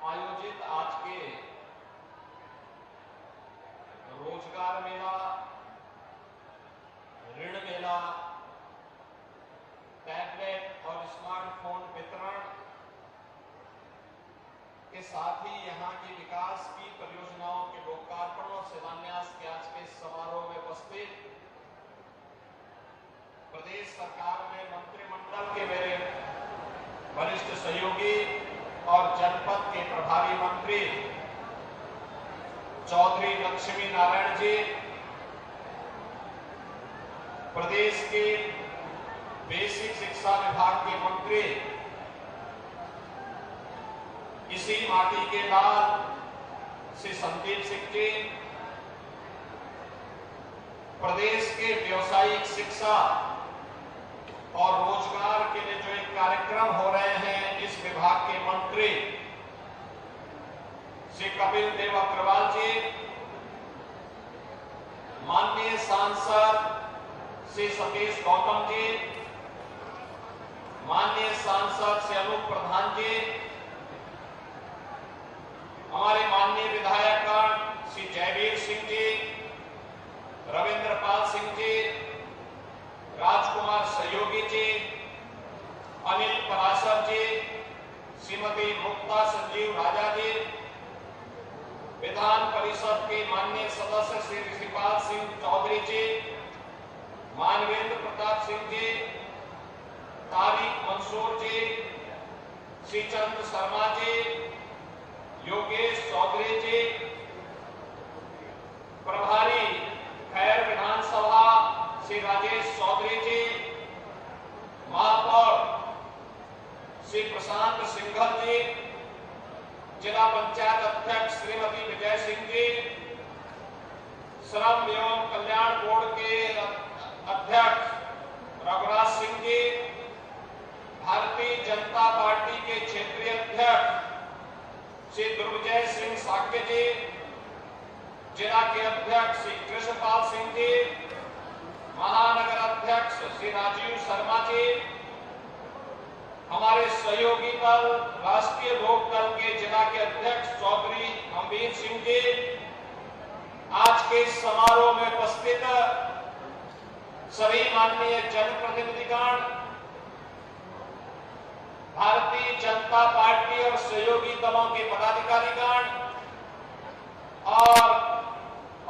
आयोजित आज के रोजगार मेला, ऋण मेला, टैबलेट और स्मार्टफोन वितरण के साथ ही यहां की विकास की परियोजनाओं के लोकार्पण और शिलान्यास के आज के समारोह में उपस्थित प्रदेश सरकार में मंत्रिमंडल के मेरे वरिष्ठ सहयोगी और जनपद के प्रभारी मंत्री चौधरी लक्ष्मी नारायण जी, प्रदेश के बेसिक शिक्षा विभाग के मंत्री इसी माटी के लाल श्री संदीप सिंह जी, प्रदेश के व्यावसायिक शिक्षा और रोजगार के लिए जो एक कार्यक्रम हो रहे हैं इस विभाग के मंत्री श्री कपिल देव अग्रवाल जी, माननीय सांसद श्री सतीश गौतम जी, माननीय सांसद श्री अनूप प्रधान जी, हमारे माननीय विधायक श्री जयवीर सिंह जी, रविंद्र पाल सिंह जी, राजकुमार सहयोगी जी, अनिल पराशर जी, श्रीमती मुक्ता संजीव राजा जी, विधान परिषद के माननीय सदस्य श्री ऋषिपाल सिंह चौधरी जी, मानवेंद्र प्रताप सिंह जी, तारिक मंसूर जी, श्रीचंद शर्मा जी, योगेश चौधरी जी, प्रभारी खैर विधानसभा श्री राजेश चौधरी जी, महापौर श्री प्रशांत सिंघल जी, जिला पंचायत अध्यक्ष श्रीमती विजय सिंह जी, श्रम एवं कल्याण बोर्ड के अध्यक्ष रघुराज सिंह जी, भारतीय जनता पार्टी के क्षेत्रीय अध्यक्ष श्री दुर्विजय सिंह साक्य जी, जिला के अध्यक्ष श्री कृष्णपाल सिंह जी, महानगर अध्यक्ष श्री राजीव शर्मा जी, हमारे सहयोगी दल राष्ट्रीय लोक दल के जिला के अध्यक्ष चौधरी अमवीर सिंह जी, आज के समारोह में उपस्थित सभी माननीय जनप्रतिनिधिगण, भारतीय जनता पार्टी और सहयोगी दलों के पदाधिकारीगण और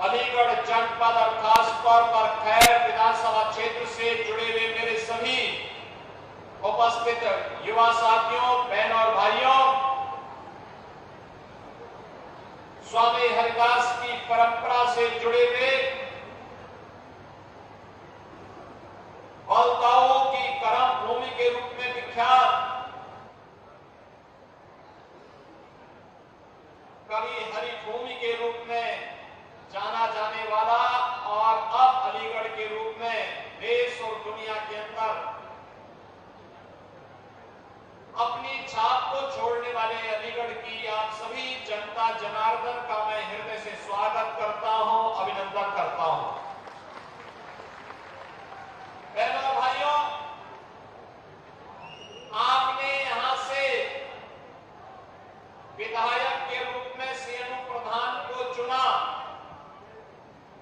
अलीगढ़ जनपद और खासतौर पर खैर विधानसभा क्षेत्र से जुड़े हुए मेरे सभी उपस्थित युवा साथियों, बहन और भाइयों, स्वामी हरिदास की परंपरा से जुड़े हुए बलताओं की कर्म भूमि के रूप में विख्यात कवि हरिभूमि के रूप में जाना जाने वाला और अब अलीगढ़ के रूप में देश और दुनिया के अंदर अपनी छाप को छोड़ने वाले अलीगढ़ की आप सभी जनता जनार्दन का मैं हृदय से स्वागत करता हूं, अभिनंदन करता हूं। बहनों और भाइयों, आपने यहां से विधायक के रूप में श्री अनूप प्रधान को चुना।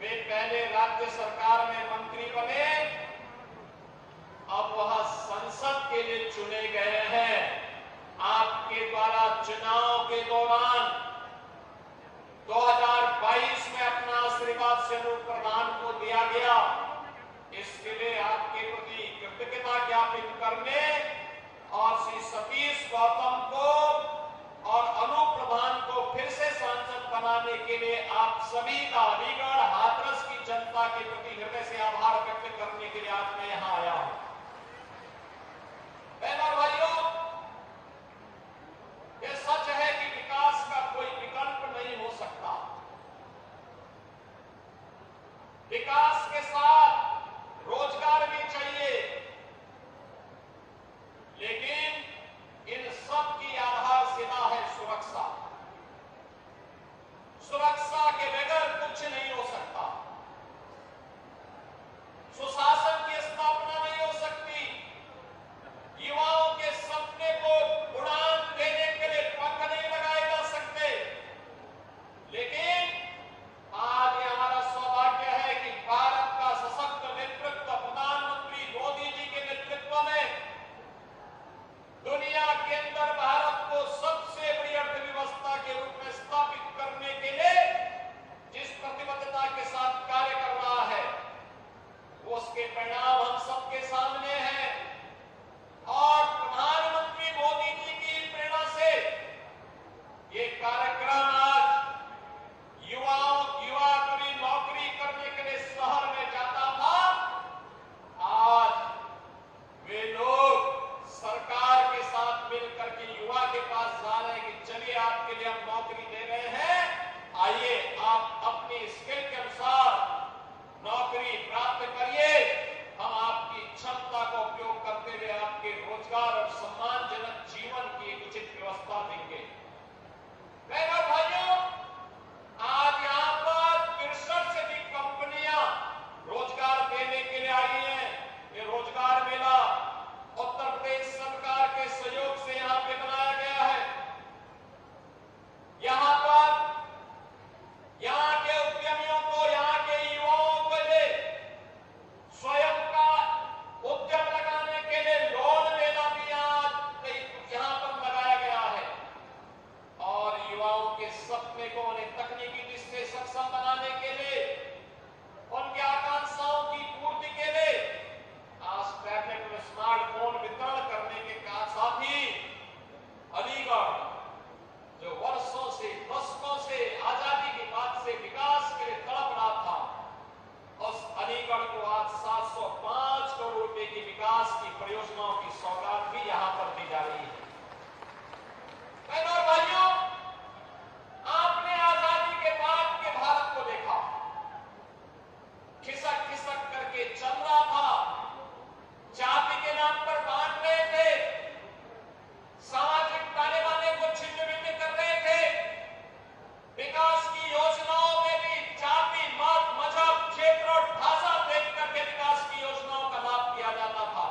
वे पहले राज्य सरकार में मंत्री बने, अब वह संसद के लिए चुने गए हैं। आपके द्वारा चुनाव के दौरान 2022 में अपना आशीर्वाद से अनूप प्रधान को दिया गया। इसके लिए आपके प्रति कृतज्ञता ज्ञापित करने और श्री सतीश गौतम को और अनूप प्रधान को फिर से सांसद बनाने के लिए आप सभी का अलीगढ़ हाथरस की जनता के प्रति हृदय से आभार व्यक्त करने के लिए आज मैं यहां आया हूं। बहनों और भाइयों, यह सच है कि विकास का कोई विकल्प नहीं हो सकता। विकास के साथ रोजगार भी चाहिए, लेकिन इन सब की आधारशिला है सुरक्षा। सुरक्षा के बगैर कुछ नहीं हो सकता। आपके लिए हम नौकरी दे रहे हैं, आइए आप अपनी स्किल के अनुसार नौकरी प्राप्त करिए। हम आपकी क्षमता का उपयोग करते हुए आपके रोजगार और सम्मानजनक जीवन की एक उचित व्यवस्था देंगे। बहनों भाइयों, आज यहाँ पर 63 से अधिक कंपनियां रोजगार देने के लिए आई हैं। ये रोजगार मेला उत्तर प्रदेश सरकार के सहयोग से यहाँ पे बनाया गया है। यहाँ पर यहाँ के उद्यमियों को, यहाँ के युवाओं को लिए स्वयं का उद्यम लगाने के लिए लोन मेला भी यहाँ पर लगाया गया है और युवाओं के सपने को उन्हें तकनीकी दृष्टि से सक्षम बनाने के लिए, उनकी आकांक्षाओं की पूर्ति के लिए आज टैबलेट और स्मार्टफोन वितरण करने के साथ ही अलीगढ़ जो वर्षों से, दशकों से आजादी के बाद से विकास के लिए तड़प रहा था, उस अलीगढ़ को आज 705 करोड़ रुपए की विकास की परियोजनाओं की सौगात भी यहां पर दी जा रही है। बहनों और भाइयों, आपने आजादी के बाद के भारत को देखा, खिसक खिसक करके चल रहा था, जाति के नाम पर बांट रहे थे, सामाजिक ताने बाने को छिन्न भिन्न कर रहे थे, विकास की योजनाओं में भी जाति, मत, मजहब, क्षेत्र और भाषा देख करके विकास की योजनाओं का लाभ दिया जाता था।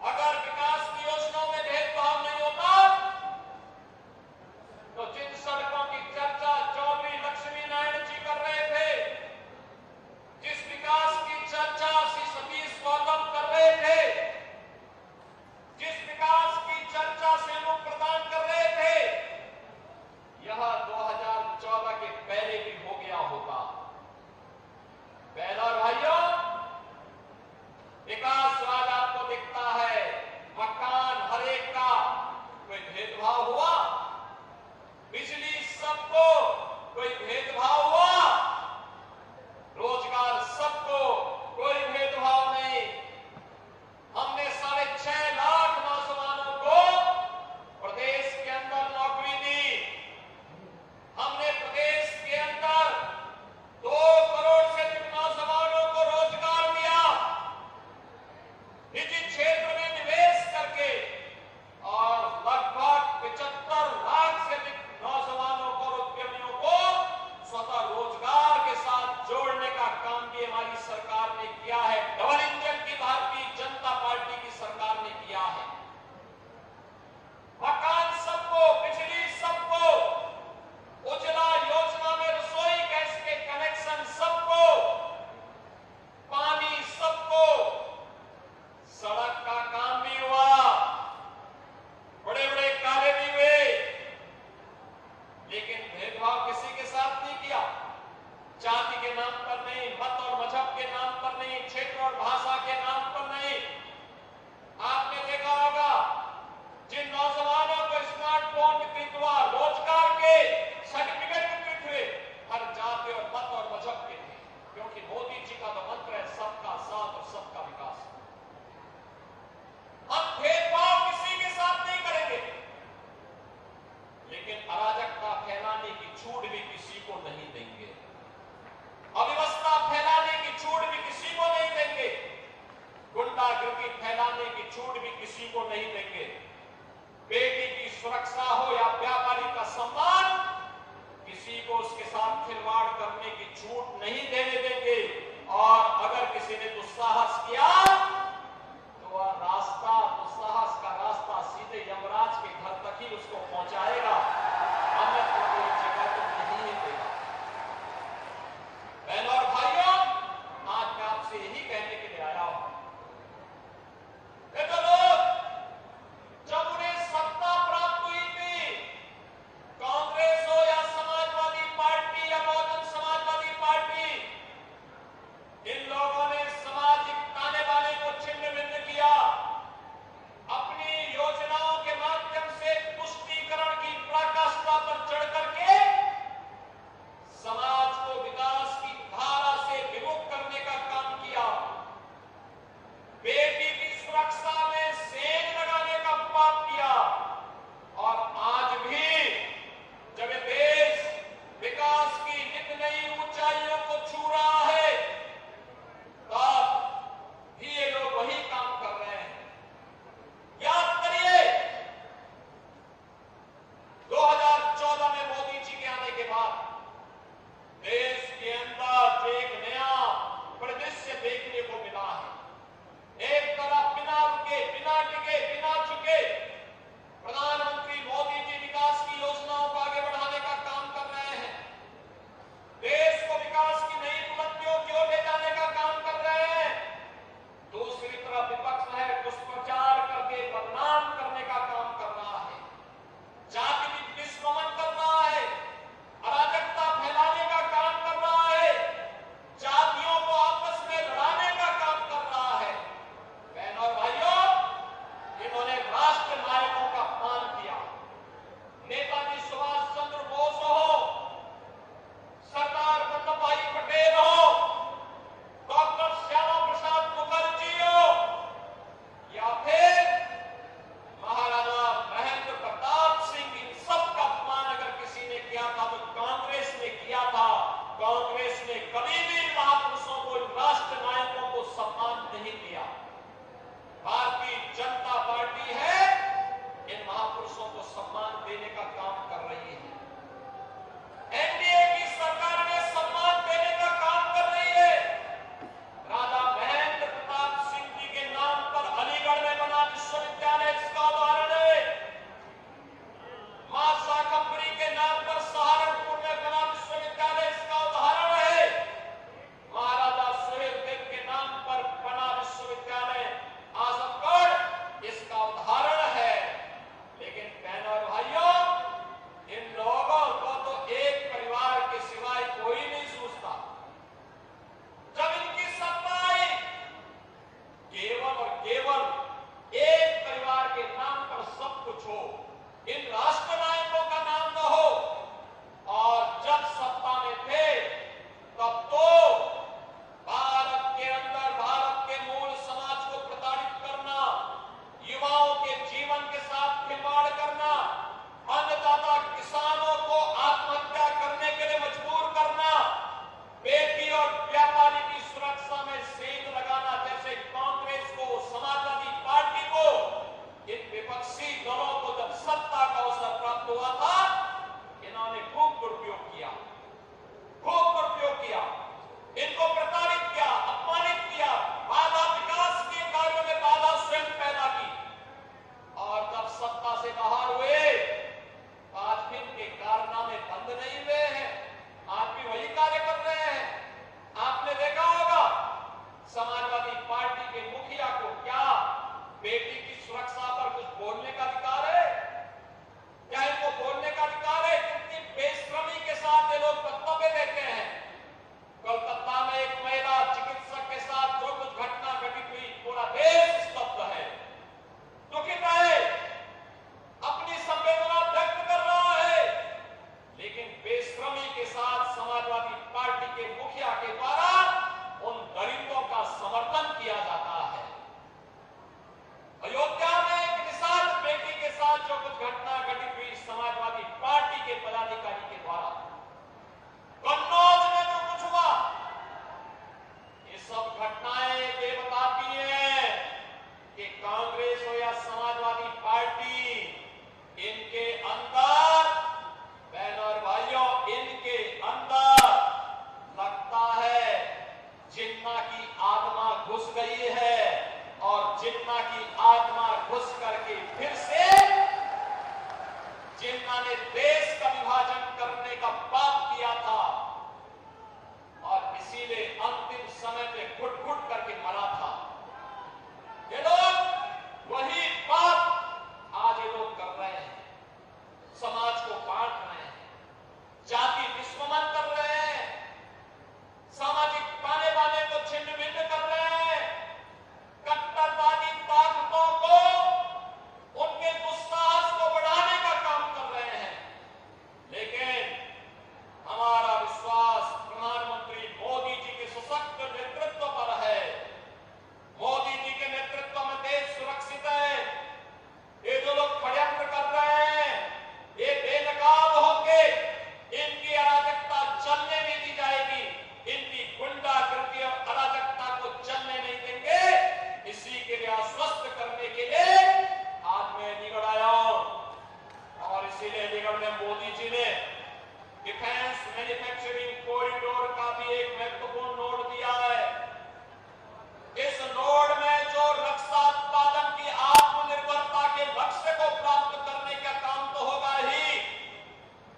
अगर विकास की योजनाओं में भेदभाव नहीं होता तो जिन सड़कों की चर्चा चौधरी लक्ष्मी नारायण जी कर रहे थे, जिस विकास की चर्चा श्री सतीश गौतम कर रहे थे, जिस विकास की चर्चा से लोग प्रदान कर रहे थे, यह 2014 के पहले भी हो गया होता। बहनों और भाइयों, विकास आज आपको दिखता है, मकान हर एक का, कोई भेदभाव हुआ, बिजली सबको, कोई भेदभाव हुआ, रोजगार सबको, कोई भेदभाव नहीं। हमने 6.5 लाख नौजवानों को प्रदेश के अंदर नौकरी दी। हमने प्रदेश के अंदर 2 करोड़ से अधिक नौजवानों को रोजगार दिया, निजी क्षेत्र में निवेश करके, और लगभग 75 लाख से अधिक नौजवानों को, उद्यमियों को स्वतः रोजगार के साथ जोड़ने का काम भी हमारी सरकार ने किया है। डबल इंजन की भारतीय जनता पार्टी की सरकार ने किया है। मकान सबको, बिजली सबको, उज्ज्वला योजना में रसोई गैस के कनेक्शन सबको, पानी सबको, सड़क का काम भी हुआ, बड़े बड़े कार्य भी हुए, लेकिन भेदभाव किसी के साथ नहीं किया। जाति के नाम पर नहीं, मत और मजहब के नाम पर नहीं, क्षेत्र और भाषा के नाम पर नहीं। आपने देखा होगा, जिन नौजवानों को स्मार्टफोन वितरित हुआ, रोजगार के सर्टिफिकेट वितरित हुए, हर जाति और मत और मजहब के थे, क्योंकि मोदी जी का तो मंत्र है सबका साथ और सबका विकास। हम भेदभाव किसी के साथ नहीं करेंगे, लेकिन अराजकता फैलाने की छूट भी किसी को नहीं देंगे, अव्यवस्था फैलाने की छूट भी किसी को नहीं देंगे, गुंडागर्दी फैलाने की छूट भी किसी को नहीं देंगे। बेटी की सुरक्षा हो या व्यापारी का सम्मान, किसी को उसके साथ खिलवाड़ करने की छूट नहीं देने देंगे। और अगर किसी ने दुस्साहस किया तो वह रास्ता, दुस्साहस का रास्ता सीधे यमराज के घर तक ही उसको पहुंचाएगा, अन्यथा कोई जगह तो नहीं देगा। बहनों और भाइयों, आज मैं आपसे यही कहने के लिए आया हूं, देखो लोग, जब उन्हें सत्ता प्राप्त हुई थी, कांग्रेस हो या समाजवादी पार्टी या बहुजन समाजवादी पार्टी, इन लोगों ने सामाजिक ताने इन राष्ट्र नायकों का नाम न हो। और जब सत्ता में थे तब तो भारत के अंदर भारत के मूल समाज को प्रताड़ित करना, युवाओं के जीवन के साथ खिलवाड़ करना, अन्नदाता किसानों को आत्महत्या करने के लिए मजबूर करना, बेटी और व्यापारी की सुरक्षा में सेंध लगाना जैसे कांग्रेस को, समाजवादी पार्टी को, इन विपक्षी दलों को जब सत्ता का अवसर प्राप्त हुआ था, इन्होंने खूब दुरुपयोग किया, खूब दुरुपयोग किया, इनको प्रताड़ित किया, अपमानित किया, बाधा, विकास के कार्यों में बाधा स्वयं पैदा की। और जब सत्ता से बाहर हुए, आज भी इनके कारनामे बंद नहीं हुए हैं, आज भी वही कार्य कर रहे हैं। आपने देखा होगा समाजवादी पार्टी के मुखिया को क्या बेटी की सुरक्षा पर कुछ बोलने का अधिकार है? क्या इनको बोलने का अधिकार है? कितनी बेशर्मी के साथ ये लोग वक्तव्य देते हैं। कोलकाता में एक महिला चिकित्सक के साथ जो कुछ घटना घटित हुई, पूरा देश स्तब्ध है, दुखित है, अपनी संवेदना व्यक्त कर रहा है, लेकिन बेशर्मी के साथ समाजवादी पार्टी के मुखिया के द्वारा उन दलितों का समर्थन किया जाता है। अयोध्या में एक निषाद बेटी के साथ जो कुछ घटना घटित हुई समाजवादी पार्टी के पदाधिकारी के द्वारा, कन्नौज में जो कुछ हुआ, ये सब घटनाएं ये बताती हैं कि कांग्रेस हो या समाजवादी पार्टी, इनके अंदर, बहनों और भाइयों, इनके अंदर लगता है जिन्ना की आत्मा घुस गई है। और जिन्ना की आत्मा घुस करके फिर से जिन्ना ने देश का विभाजन करने का पाप किया था और इसीलिए अंतिम समय पे घुट घुट करके मरा था। ये लोग वही पाप आज ये लोग कर रहे हैं, समाज को बांट रहे हैं, जाति दुश्मन कर रहे हैं, सामाजिक ताने बाने को छिन्न भिन्न कर रहे हैं, कट्टरवादी ताकतों को, उनके दुस्साहस को बढ़ाने का काम कर रहे हैं। लेकिन हमारा विश्वास प्रधानमंत्री मोदी जी के सशक्त नेतृत्व पर है। मोदी जी के नेतृत्व में देश सुरक्षित है। ये जो लोग षड्यंत्र कर रहे हैं, ये बेनकाब होंगे, इनकी अराजकता चलने नहीं दी जाएगी, इनकी गुंडागर्दी और अराजकता को चलने नहीं देंगे। इसी के लिए आश्वस्त करने के लिए आज मैं अलीगढ़ आया हूं और इसीलिए अलीगढ़ में मोदी जी ने डिफेंस मैन्युफैक्चरिंग कॉरिडोर का भी एक महत्वपूर्ण नोट दिया है। इस नोट में जो रक्षा उत्पादन की आत्मनिर्भरता के लक्ष्य को प्राप्त करने का काम तो होगा ही,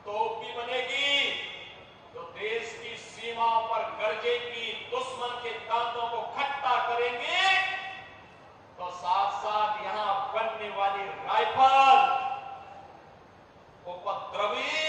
तो भी बनेगी जो देश की सीमाओं पर गरजेगी, दुश्मन के दांतों को खट्टा करेंगे, तो साथ साथ यहां बनने वाली राइफल उपद्रवी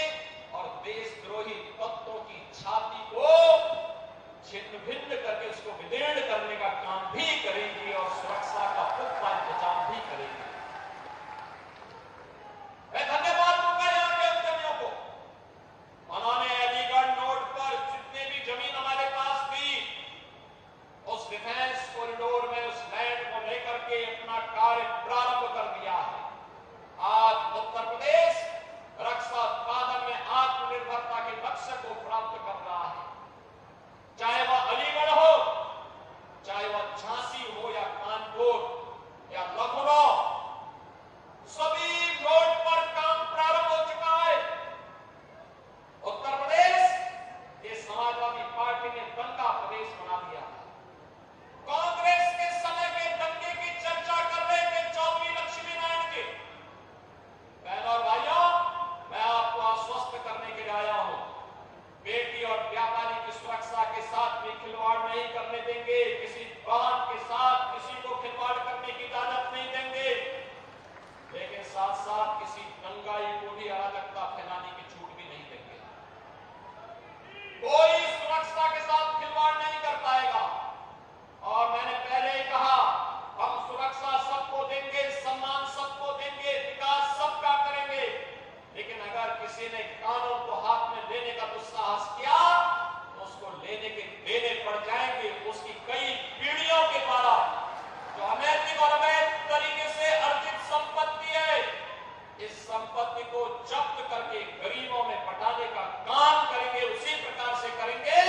को जब्त करके गरीबों में बंटाने का काम करेंगे। उसी प्रकार से करेंगे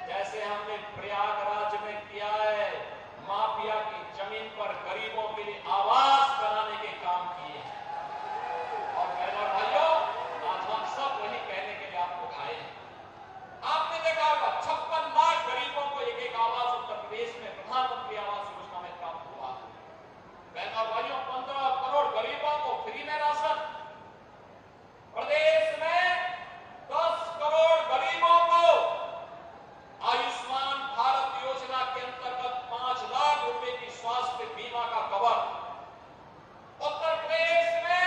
जैसे हमने प्रयागराज में किया है। माफिया की जमीन पर गरीबों के लिए आवास बनाने के काम किए हैं। और बहनों भाइयों, आज हम सब वही कहने के लिए आप लोग आए हैं। आपने देखा होगा 56 लाख गरीबों को एक एक आवास उत्तर प्रदेश में प्रधानमंत्री आवास योजना में प्राप्त हुआ। बहनों भाइयों, 15 करोड़ गरीबों को फ्री में राशन। प्रदेश में 10 करोड़ गरीबों को आयुष्मान भारत योजना के अंतर्गत 5 लाख रुपए की स्वास्थ्य बीमा का कवर। उत्तर प्रदेश में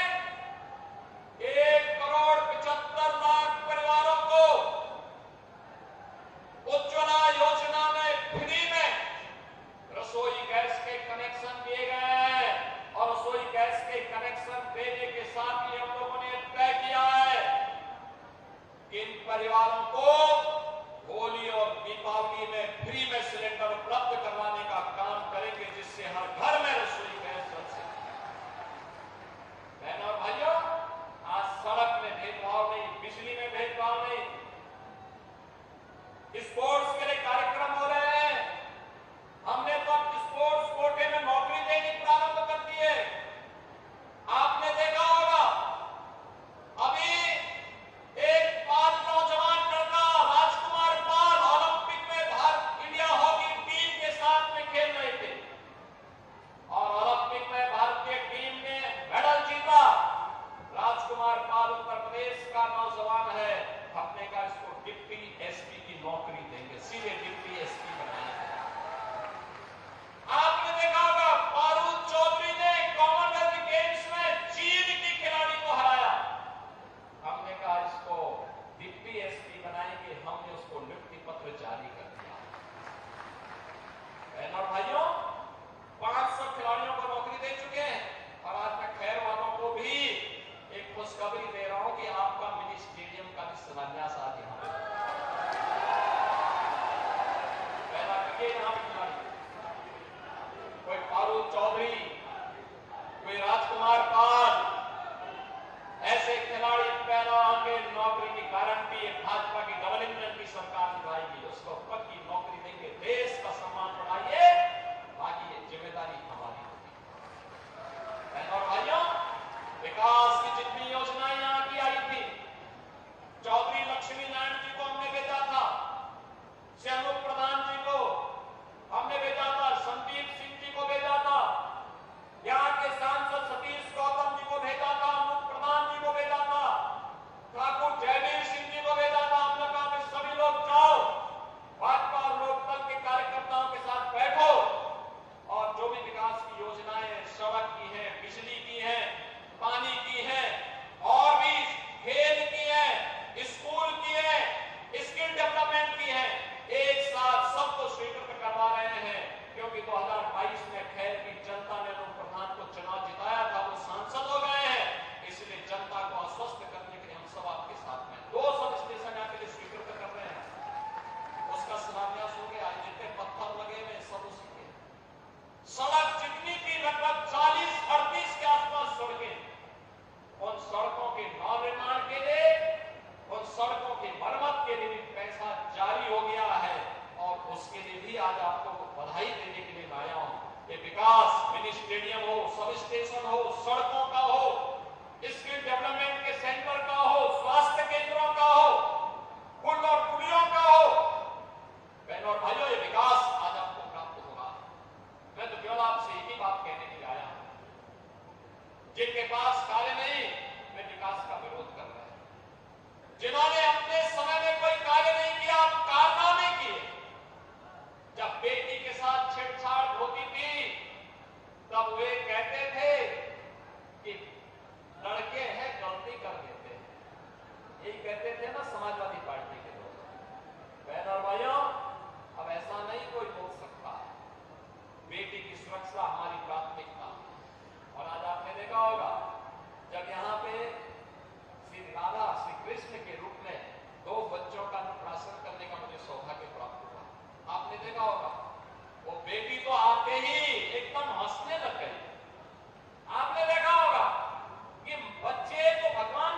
1 करोड़ 75 लाख परिवारों को उज्ज्वला योजना में फ्री में रसोई गैस के कनेक्शन दिए गए हैं। और रसोई गैस के कनेक्शन देने के साथ ही हम लोगों ने तय किया है कि इन परिवारों को होली और दीपावली में फ्री में सिलेंडर उपलब्ध करवाने का काम करेंगे, जिससे हर घर में रसोई गैस चल सके। बहनों और भाइयों, आज सड़क में भेदभाव नहीं, बिजली में भेदभाव नहीं, स्पोर्ट्स के लिए कार्यक्रम हो रहे हैं। हमने तो अब स्पोर्ट्स कोटे में नौकरी देनी प्रारंभ कर दी है। आपने देखा होगा अभी एक पाल नौजवान लड़का राजकुमार पाल ओलंपिक में भारत इंडिया हॉकी टीम के साथ में खेल रहे थे और ओलंपिक में भारतीय टीम ने मेडल जीता। राजकुमार पाल उत्तर प्रदेश का नौजवान है। हमने कहा इसको डिप्टी एसपी की नौकरी देंगे, सीधे डिप्टी एसपी बनाएंगे। आपने देखा होगा पारुल चौधरी ने कॉमनवेल्थ गेम्स में चीन की खिलाड़ी को हराया। हमने कहा इसको डिप्टी एसपी बनाएंगे। हमने उसको नियुक्ति पत्र जारी कर दिया। बहनों और भाइयों, 500 खिलाड़ियों को नौकरी दे चुके हैं। और आज मैं खैर वालों को भी एक खुशखबरी दे रहा हूं कि आपका मिनी स्टेडियम का भी शिलान्यास आज यहां पे पहला क्रिकेट यहां पे खिलाड़ी कोई पारुल चौधरी, कोई राजकुमार पाल, ऐसे खिलाड़ी पैदा होंगे। नौकरी की गारंटी भाजपा की डबल इंजन की सरकार निभाएगी। उसको पक्की नौकरी देंगे। देश का सम्मान बढ़ाइए, बाकी ये जिम्मेदारी हमारी होगी। बहनों और भाइयों, विकास की जितनी योजनाएं यहां की आई थी, चौधरी लक्ष्मी नारायण जी को हमने भेजा था, शहरुख प्रधान जी को हमने भेजा था, संदीप सिंह जी को भेजा था, यहाँ के सांसद सतीश गौतम जी को भेजा था, अनूप प्रधान जी को भेजा था, ठाकुर जयवीर सिंह जी को भेजा था। हमने कहा कि सभी लोग जाओ, भाजपा और लोकदल के कार्यकर्ताओं के साथ बैठो और जो भी विकास की योजनाएं सड़क की है, बिजली की है, पानी की है और भी खेल की है, स्कूल की है, स्किल डेवलपमेंट की है, एक साथ सबको स्वीकृत करवा रहे हैं। क्योंकि 2022 में खैर की जनता ने लोग प्रधान को चुनाव जिताया था, वो सांसद हो गए हैं। इसलिए जनता को आश्वस्त करने के लिए हम सब आपके साथ में 2 सब स्टेशन आपके लिए स्वीकृत कर रहे हैं। उसका शिलान्यास हो गया। जितने पत्थर लगे हुए सब उसी के। सड़क जितनी भी लगभग 40-38 के आसपास सड़कें, उन सड़कों के नवनिर्माण के लिए, उन सड़कों की मरम्मत के लिए भी पैसा जारी हो गया है। और उसके लिए भी आज आपको बधाई देने के लिए लाया हूं। ये विकास मिनी स्टेडियम हो, सब स्टेशन हो, सड़कों का हो, स्किल डेवलपमेंट के सेंटर का हो, स्वास्थ्य केंद्रों का हो, पुल और पुलियों का हो। बहनों और भाइयों, ये विकास आज आपको प्राप्त होगा। मैं तो केवल आपसे एक ही बात कहने के लिए आया हूं, जिनके पास कार्य नहीं वे विकास का विरोध कर रहे हैं। जिन्होंने अपने समय में कोई कार्य नहीं किया, कारनामे किए। जब बेटी के साथ छेड़छाड़ होती थी तब वे कहते थे कि लड़के हैं, गलती कर देते हैं। यही कहते थे ना समाजवादी पार्टी के लोग। बहनों और भाइयों, अब ऐसा नहीं कोई बोल सकता। बेटी की सुरक्षा हमारी प्राथमिकता। और आज आपने देखा होगा जब यहाँ पे श्री राधा श्री कृष्ण के रूप में 2 बच्चों का अन्नप्राशन करने का मुझे सौभाग्य प्राप्त हुआ। आपने देखा होगा वो बेटी तो आते ही एकदम हंसने लग गई। आपने देखा होगा कि बच्चे तो भगवान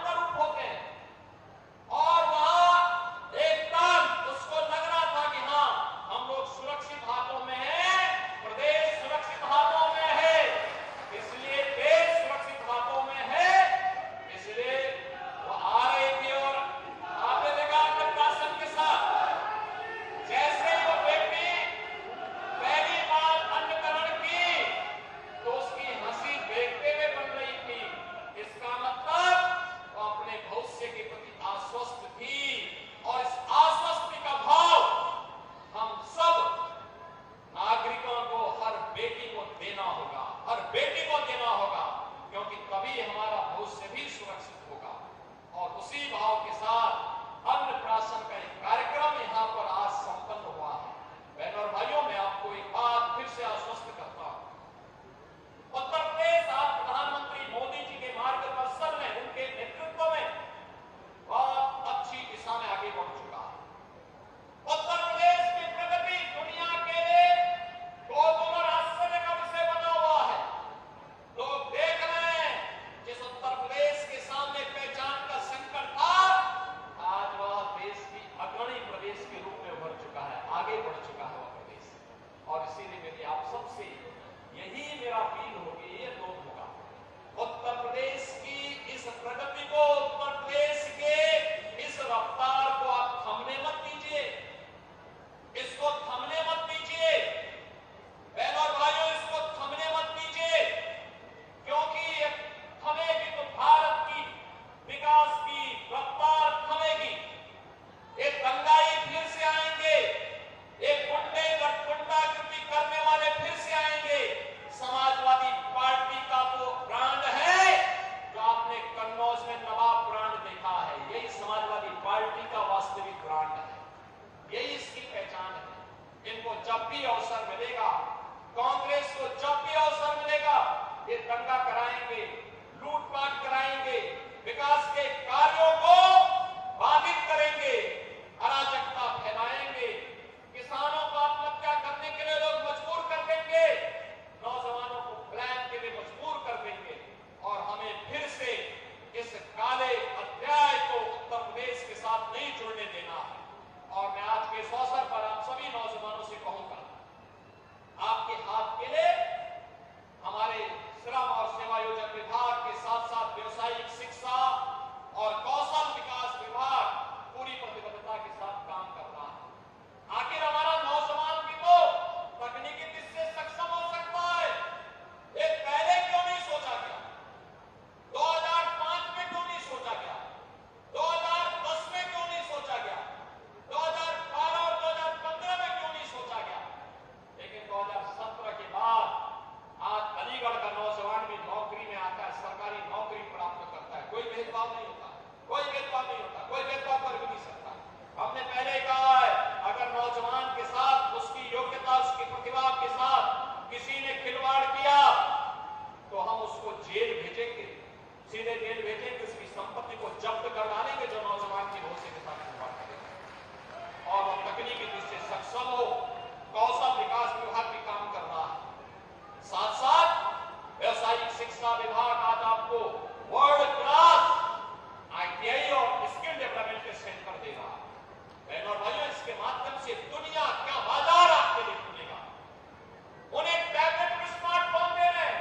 इनको जब भी अवसर मिलेगा, कांग्रेस को जब भी अवसर मिलेगा, ये दंगा कराएंगे, लूटपाट कराएंगे, विकास के कार्यों को बाधित करेंगे, अराजकता फैलाएंगे, किसानों को आत्महत्या करने के लिए लोग मजबूर कर देंगे, नौजवानों को प्लान के लिए मजबूर कर देंगे और हमें फिर से इस काले अध्याय को उत्तर प्रदेश के साथ नहीं जुड़ने देना है। और मैं आज के इस अवसर पर आप सभी नौजवानों से कहूंगा, आपके हाथ के लिए हमारे श्रम और सेवा योजना विभाग के साथ साथ व्यवसायिक शिक्षा और कौशल विकास विभाग पूरी प्रतिबद्धता के साथ काम कर रहा है। आखिर हमारा नौजवान भी तो तकनीकी दृष्टि से सक्षम हो सकता है, ये पहले क्यों नहीं सोचा गया? 2005 में क्यों नहीं सोचा गया? 2010 में क्यों नहीं सोचा गया? 2012 और 2015 में क्यों नहीं सोचा गया? लेकिन 2017 के बाद आज अलीगढ़ का नौजवान भी नौकरी में आता है, सरकारी नौकरी प्राप्त करता है, कोई भेदभाव नहीं होता, कोई भेदभाव नहीं होता, कोई भेदभाव कर भी नहीं सकता। हमने पहले कहा है, अगर नौजवान के साथ उसकी योग्यता, उसकी प्रतिभा के साथ किसी ने खिलवाड़ किया तो हम उसको जेल भेजेंगे, सीधे जेल भेजेंगे, उसकी संपत्ति को जब्त कर डालेंगे जो नौजवान की भविष्य के साथ खिलवाड़ करेगा। और वो तकनीकी दृष्टि से सक्षम हो, कौशल विकास विभाग भी काम कर रहा है, साथ साथ व्यवसायिक शिक्षा विभाग आज आपको वर्ल्ड क्लास ITI और स्किल डेवलपमेंट के सेंटर दे रहा है। बहनों और भाइयों, इसके माध्यम से दुनिया क्या बाजार आपके लिए खुलेगा। उन्हें टैबलेट में स्मार्टफोन दे रहे हैं,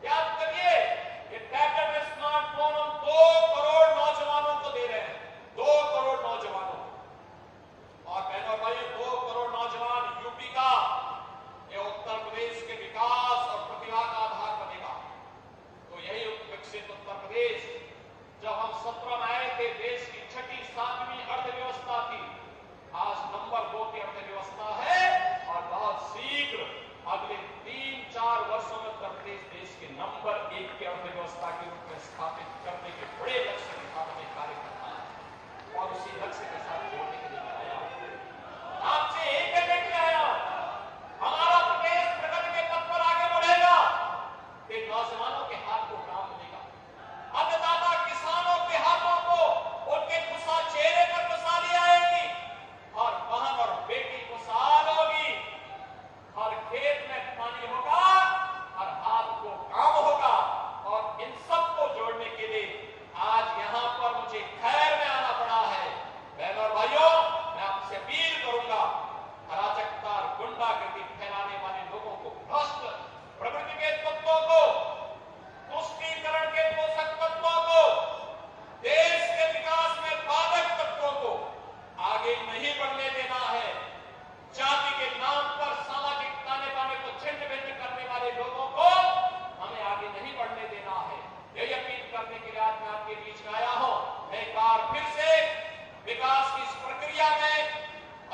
याद करिए, ये टैबलेट में स्मार्टफोन हम 2 करोड़ नौजवानों को दे रहे हैं, 2 करोड़ नौजवानों को। और बहनों और भाइयों, 2 करोड़ नौजवान यूपी का, ये उत्तर प्रदेश के विकास और प्रतिभा का आधार बनेगा। तो यही विकसित उत्तर प्रदेश, जब हम 17 में आए थे, देश की 6ठी 7वीं अर्थव्यवस्था थी, आज नंबर 2 की अर्थव्यवस्था है और बहुत शीघ्र अगले 3-4 वर्षों में उत्तर प्रदेश देश के नंबर 1 की अर्थव्यवस्था के रूप में स्थापित करने के बड़े लक्ष्य के साथ हमें कार्य करना है और उसी लक्ष्य के साथ जोड़ने के लिए आया हूं। आपसे एक कहने के आया हूं, हमारा प्रदेश प्रगति के पथ पर आगे बढ़ेगा कि नौजवानों के हाथ को काम मिलेगा, अन्नदाता किसानों के हाथों को उनके खुशहाल चेहरे पर खुशहाली आएगी और बहन और बेटी खुशहाल होगी, हर खेत में पानी होगा, हर हाथ को काम होगा। और इन सबको जोड़ने के लिए आज यहाँ पर मुझे खैर में आना पड़ा है। बहनों और भाइयों, मैं आपसे अपील करूंगा, अराजकता और गुंडागर्दी फैलाने वाले लोगों को, भ्रष्ट प्रवृत्ति के तत्वों को, तुष्टीकरण के पोषक तत्वों को, देश के विकास में बाधक तत्वों को आगे नहीं बढ़ने देना है। जाति के नाम पर सामाजिक ताने बाने को छिन्न भिन्न करने वाले लोगों को हमें आगे नहीं बढ़ने देना है। यही अपील करने के लिए आज मैं आपके बीच में आया हूं। एक बार फिर से विकास की इस प्रक्रिया में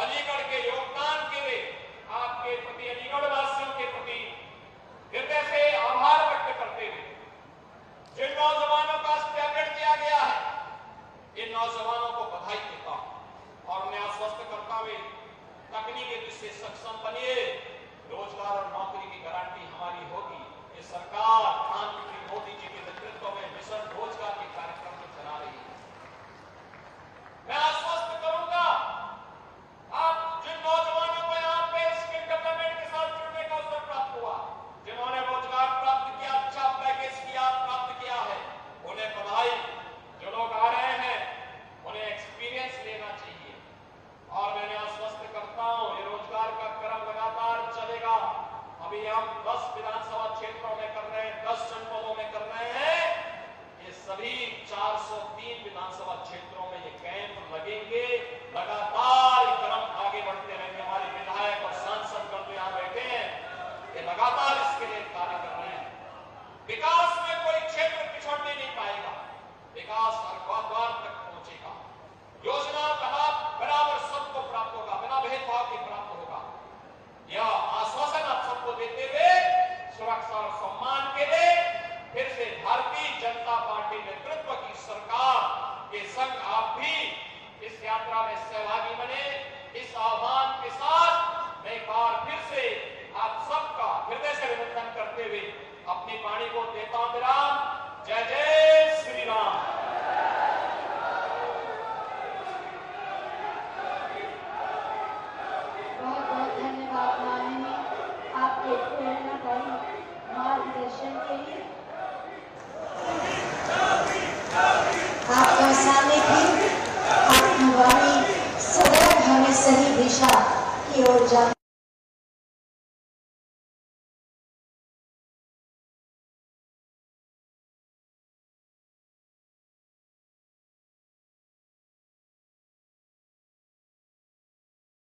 अलीगढ़ के योगदान के लिए आपके प्रति, अलीगढ़ वासियों के प्रति हृदय से आभार व्यक्त करते हुए, जिन नौजवानों का टैबलेट दिया गया है, इन नौजवानों को बधाई देता हूं और उन्हें आश्वस्त करता हुए, तकनीकी दृष्टि से सक्षम बनिए, रोजगार और नौकरी की गारंटी हमारी होगी। ये सरकार प्रधानमंत्री मोदी जी के नेतृत्व में मिशन रोजगार के कार्यक्रम को चला रही है। मैं आश्वस्त करूंगा, आप जिन नौजवानों को यहाँ पे स्किल डेवलपमेंट के साथ जुड़ने का अवसर प्राप्त हुआ, जिन्होंने रोजगार प्राप्त किया, अच्छा पैकेज किया, प्राप्त किया है, उन्हें बधाई। जो लोग आ रहे हैं उन्हें एक्सपीरियंस लेना चाहिए और मैंने आश्वस्त करता हूं, ये रोजगार का क्रम लगातार चलेगा। अभी हम 10 विधानसभा क्षेत्रों में कर रहे हैं, 10 जनपदों में कर रहे हैं, ये सभी 403 विधानसभा क्षेत्रों में ये कैंप लगेंगे। लगातार ये क्रम आगे बढ़ते रहेंगे। हमारे विधायक और सांसद गण यहाँ बैठे हैं, ये लगातार इसके लिए कार्य कर रहे हैं। विकास में कोई क्षेत्र पिछड़ने नहीं पाएगा, विकास हर द्वार तक पहुंचेगा। योजना का लाभ बराबर सबको प्राप्त होगा, बिना भेदभाव के प्राप्त होगा। यह आश्वासन आप सबको देते हुए सुरक्षा और सम्मान के लिए फिर से भारतीय जनता पार्टी नेतृत्व की सरकार के संग आप भी इस यात्रा में सहभागी बने। इस आह्वान के साथ मैं एक बार फिर से आप सबका हृदय से अभिनंदन करते हुए अपनी वाणी को देता हूं विराम। जय जय श्री राम। बहुत बहुत धन्यवाद माननीय आपके प्रेरणादायी मार्गदर्शन के लिए। आपका सामने भी आपकी वाणी सदैव हमें सही दिशा की ओर जा